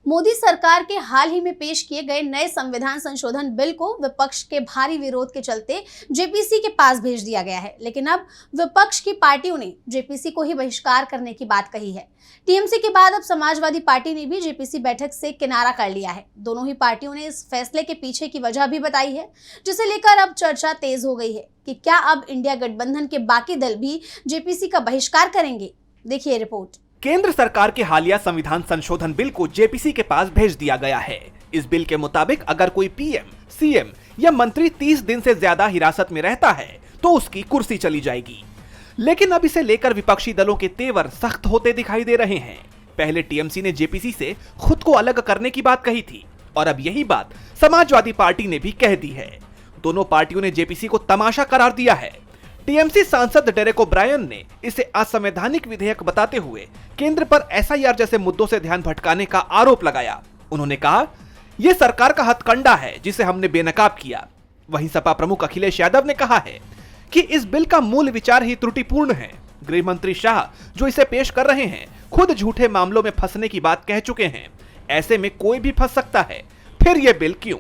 मोदी सरकार के हाल ही में पेश किए गए नए संविधान संशोधन बिल को विपक्ष के भारी विरोध के चलते जेपीसी के पास भेज दिया गया है। लेकिन अब विपक्ष की पार्टियों ने जेपीसी को ही बहिष्कार करने की बात कही है। टीएमसी के बाद अब समाजवादी पार्टी ने भी जेपीसी बैठक से किनारा कर लिया है। दोनों ही पार्टियों ने इस फैसले के पीछे की वजह भी बताई है, जिसे लेकर अब चर्चा तेज हो गई है कि क्या अब इंडिया गठबंधन के बाकी दल भी जेपीसी का बहिष्कार करेंगे। देखिए रिपोर्ट। केंद्र सरकार के हालिया संविधान संशोधन बिल को जेपीसी के पास भेज दिया गया है। इस बिल के मुताबिक अगर कोई पीएम, सीएम या मंत्री 30 दिन से ज्यादा हिरासत में रहता है तो उसकी कुर्सी चली जाएगी। लेकिन अब इसे लेकर विपक्षी दलों के तेवर सख्त होते दिखाई दे रहे हैं। पहले टीएमसी ने जेपीसी से खुद को अलग करने की बात कही थी और अब यही बात समाजवादी पार्टी ने भी कह दी है। दोनों पार्टियों ने जेपीसी को तमाशा करार दिया है। टीएमसी सांसद डेरेक ओब्रायन ने इसे असंवैधानिक विधेयक बताते हुए केंद्र पर एसआईआर जैसे मुद्दों से ध्यान भटकाने का आरोप लगाया। उन्होंने कहा, यह सरकार का हथकंडा है जिसे हमने बेनकाब किया। वहीं सपा प्रमुख अखिलेश यादव ने कहा है कि इस बिल का मूल विचार ही त्रुटिपूर्ण है। गृह मंत्री शाह जो इसे पेश कर रहे हैं खुद झूठे मामलों में फंसने की बात कह चुके हैं। ऐसे में कोई भी फंस सकता है, फिर यह बिल क्यों?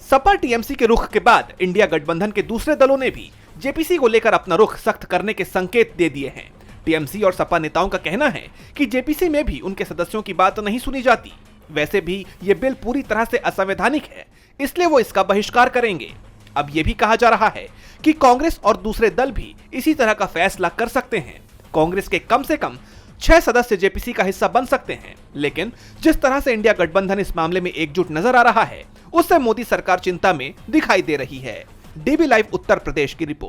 सपा टीएमसी के रुख के बाद इंडिया गठबंधन के दूसरे दलों ने भी जेपीसी को लेकर अपना रुख सख्त करने के संकेत दे दिए हैं। टीएमसी और सपा नेताओं का कहना है कि जेपीसी में भी उनके सदस्यों की बात नहीं सुनी जाती। वैसे भी ये बिल पूरी तरह से असंवैधानिक है, इसलिए वो इसका बहिष्कार करेंगे। अब ये भी कहा जा रहा है कि कांग्रेस और दूसरे दल भी इसी तरह का फैसला कर सकते हैं। कांग्रेस के कम से कम 6 सदस्य जेपीसी का हिस्सा बन सकते हैं। लेकिन जिस तरह से इंडिया गठबंधन इस मामले में एकजुट नजर आ रहा है, उससे मोदी सरकार चिंता में दिखाई दे रही है। डीबी लाइव उत्तर प्रदेश की रिपोर्ट।